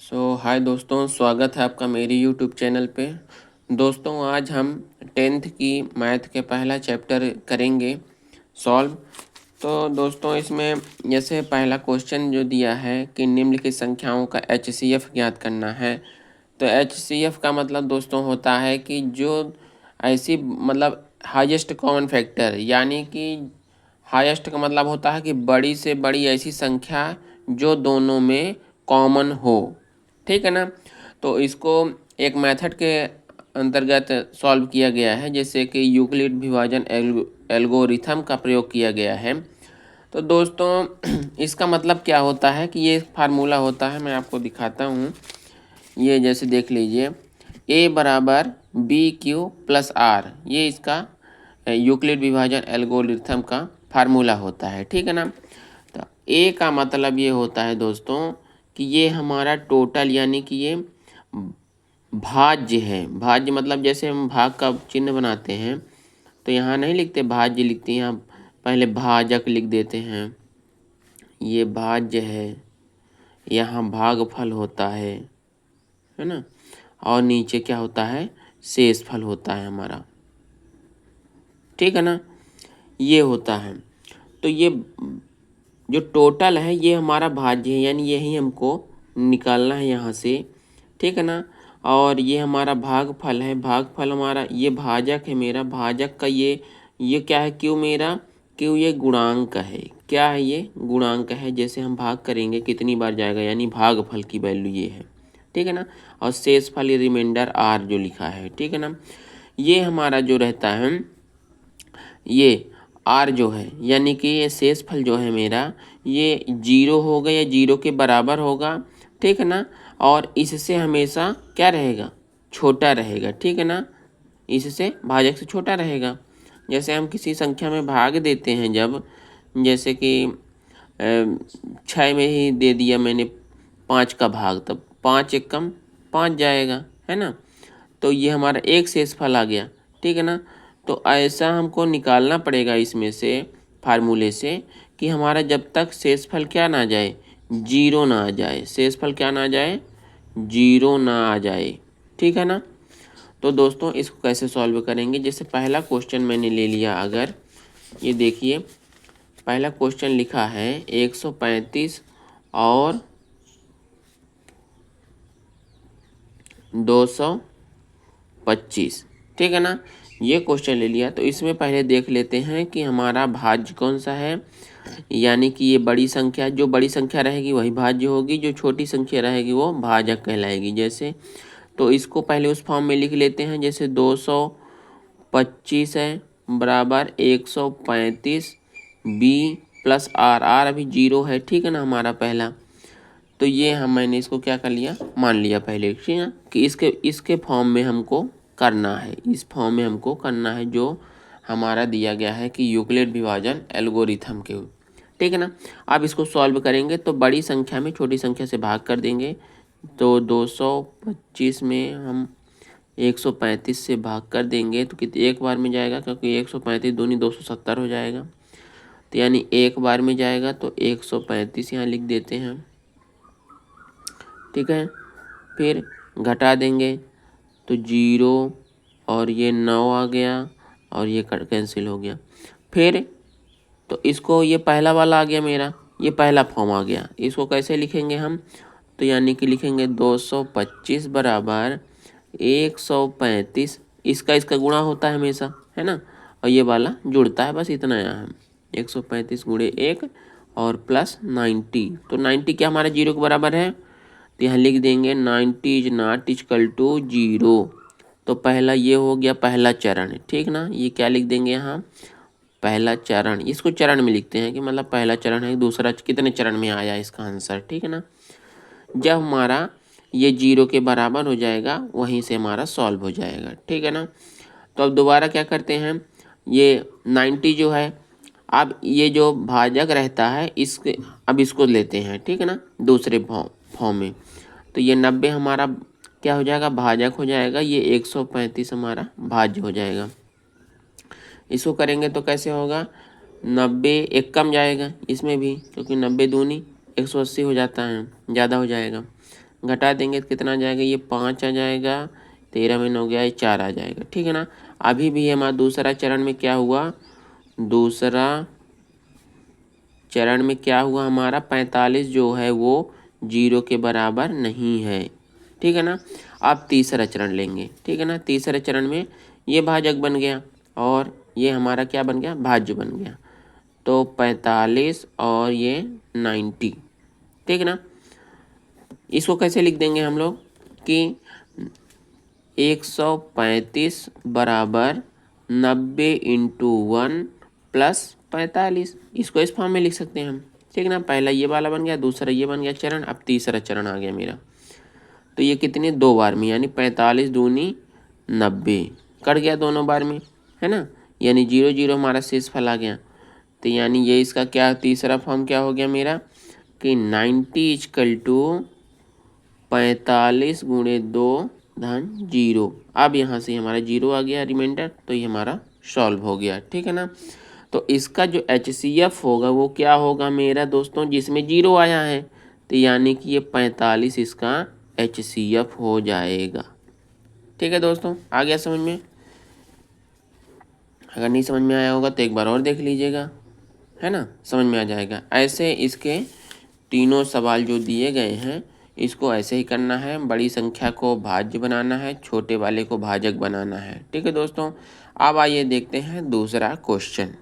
हाय दोस्तों, स्वागत है आपका मेरी यूट्यूब चैनल पे। दोस्तों आज हम 10th की मैथ के पहला चैप्टर करेंगे सॉल्व। तो दोस्तों इसमें जैसे पहला क्वेश्चन जो दिया है कि निम्नलिखित संख्याओं का HCF ज्ञात करना है। तो HCF का मतलब दोस्तों होता है कि जो ऐसी मतलब हाईएस्ट कॉमन फैक्टर, यानी कि हाईएस्ट का मतलब होता है कि बड़ी से बड़ी ऐसी संख्या जो दोनों में कॉमन हो। ठीक है ना। तो इसको एक मेथड के अंतर्गत सॉल्व किया गया है, जैसे कि यूक्लिड विभाजन एल्गोरिथम का प्रयोग किया गया है। तो दोस्तों इसका मतलब क्या होता है कि ये फार्मूला होता है, मैं आपको दिखाता हूँ। ये जैसे देख लीजिए, A बराबर BQ+R, ये इसका यूक्लिड विभाजन एल्गोरिथम का फार्मूला होता है। ठीक है ना। तो A का मतलब ये होता है दोस्तों कि ये हमारा टोटल, यानी कि ये भाज्य है। भाज्य मतलब जैसे हम भाग का चिन्ह बनाते हैं तो यहाँ नहीं लिखते भाज्य, लिखते हैं यहाँ पहले भाजक लिख देते हैं। ये भाज्य है, यहाँ भागफल होता है ना। और नीचे क्या होता है, शेषफल होता है हमारा। ठीक है ना, ये होता है। तो ये जो टोटल है ये हमारा भाज्य है, यानी यही हमको निकालना है यहाँ से। ठीक है ना। और ये हमारा भागफल है, भागफल हमारा, ये भाजक है मेरा, भाजक का ये क्या है, क्यों मेरा, क्यों ये गुणांक है। क्या है, ये गुणांक है। जैसे हम भाग करेंगे कितनी बार जाएगा, यानी भागफल की वैल्यू ये है। ठीक है ना। और शेषफल ये रिमाइंडर आर जो लिखा है। ठीक है ना। ये हमारा जो रहता है, ये आर जो है, यानी कि ये शेषफल जो है मेरा, ये जीरो होगा या जीरो के बराबर होगा। ठीक है ना। और इससे हमेशा क्या रहेगा, छोटा रहेगा। ठीक है ना। इससे भाजक से छोटा रहेगा। जैसे हम किसी संख्या में भाग देते हैं, जब जैसे कि 6 में ही दे दिया मैंने 5 का भाग, तब 5 एकम 5 जाएगा, है ना। तो ये हमारा एक शेषफल आ गया। ठीक है ना। तो ऐसा हमको निकालना पड़ेगा इसमें से, फार्मूले से, कि हमारा जब तक शेषफल क्या ना आ जाए, जीरो ना आ जाए। शेषफल क्या ना आ जाए, जीरो ना आ जाए। ठीक है ना। तो दोस्तों इसको कैसे सॉल्व करेंगे, जैसे पहला क्वेश्चन मैंने ले लिया। अगर ये देखिए, पहला क्वेश्चन लिखा है 135 और 225। ठीक है ना। ये क्वेश्चन ले लिया। तो इसमें पहले देख लेते हैं कि हमारा भाज्य कौन सा है, यानी कि ये बड़ी संख्या, जो बड़ी संख्या रहेगी वही भाज्य होगी, जो छोटी संख्या रहेगी वो भाजक कहलाएगी। जैसे तो इसको पहले उस फॉर्म में लिख लेते हैं, जैसे 225 है बराबर 135 B+R, आर अभी जीरो है। ठीक है ना, हमारा पहला। तो ये मैंने इसको क्या कर लिया, मान लिया पहले। ठीक है कि इसके फॉर्म में हमको करना है, इस फॉर्म में हमको करना है जो हमारा दिया गया है कि यूक्लिड विभाजन एल्गोरिथम के। ठीक है ना। अब इसको सॉल्व करेंगे तो बड़ी संख्या में छोटी संख्या से भाग कर देंगे। तो 225 में हम 135 से भाग कर देंगे तो कितने एक बार में जाएगा, क्योंकि 135 दूनी 270 हो जाएगा। तो यानी एक बार में जाएगा, तो 135 यहाँ लिख देते हैं। ठीक है। फिर घटा देंगे तो जीरो, और ये 9 आ गया, और ये कैंसिल हो गया। फिर तो इसको, ये पहला वाला आ गया मेरा, ये पहला फॉर्म आ गया। इसको कैसे लिखेंगे हम, तो यानी कि लिखेंगे 225 बराबर 135, इसका गुणा होता है हमेशा, है ना। और ये वाला जुड़ता है, बस इतना यहाँ 135 गुणे 1 और प्लस 90। तो 90 क्या हमारा जीरो के बराबर है, तो यहाँ लिख देंगे 90 is not equal to zero. तो पहला ये हो गया पहला चरण। ठीक ना, ये क्या लिख देंगे यहाँ, पहला चरण। इसको चरण में लिखते हैं कि मतलब पहला चरण है, दूसरा कितने चरण में आया इसका आंसर। ठीक है ना। जब हमारा ये जीरो के बराबर हो जाएगा, वहीं से हमारा सॉल्व हो जाएगा। ठीक है ना। तो अब दोबारा क्या करते हैं, ये 90 जो है, अब ये जो भाजक रहता है इसके, अब इसको लेते हैं। ठीक है ना, दूसरे फॉर्म में। तो ये 90 हमारा क्या हो जाएगा, भाजक हो जाएगा। ये 135 हमारा भाज्य हो जाएगा। इसको करेंगे तो कैसे होगा, 90 एक कम जाएगा इसमें भी, क्योंकि 90 दूनी 180 हो जाता है, ज़्यादा हो जाएगा। घटा देंगे तो कितना आ जाएगा, ये 5 आ जाएगा, 13 में 9 गया, ये 4 आ जाएगा, ठीक है ना। अभी भी हमारा दूसरा चरण में क्या हुआ, दूसरा चरण में क्या हुआ, हमारा 45 जो है वो 0 के बराबर नहीं है, ठीक है ना। अब तीसरा चरण लेंगे, ठीक है ना। तीसरे चरण में ये भाजक बन गया और ये हमारा क्या बन गया, भाज्य बन गया। तो 45 और ये 90, ठीक है ना। इसको कैसे लिख देंगे हम लोग कि 135 बराबर 90 इंटू 1 प्लस 45, इसको इस फॉर्म में लिख सकते हैं हम, ठीक है ना। पहला ये वाला बन गया, दूसरा ये बन गया चरण, अब तीसरा चरण आ गया मेरा। तो ये कितने, 2 बार में, यानी 45 दूनी 90, कट गया दोनों बार में, है ना। यानी 0 0 हमारा शेषफल आ गया। तो यानी ये इसका क्या तीसरा फॉर्म क्या हो गया मेरा कि 90 इक्वल टू 45 गुणे 2 धन 0। अब यहाँ से हमारा 0 आ गया रिमाइंडर, तो ये हमारा सॉल्व हो गया, ठीक है ना। तो इसका जो HCF होगा वो क्या होगा मेरा दोस्तों, जिसमें 0 आया है, तो यानी कि ये 45 इसका HCF हो जाएगा, ठीक है दोस्तों। आ गया समझ में। अगर नहीं समझ में आया होगा तो एक बार और देख लीजिएगा, है ना, समझ में आ जाएगा। ऐसे इसके तीनों सवाल जो दिए गए हैं इसको ऐसे ही करना है, बड़ी संख्या को भाज्य बनाना है, छोटे वाले को भाजक बनाना है, ठीक है दोस्तों। अब आइए देखते हैं दूसरा क्वेश्चन।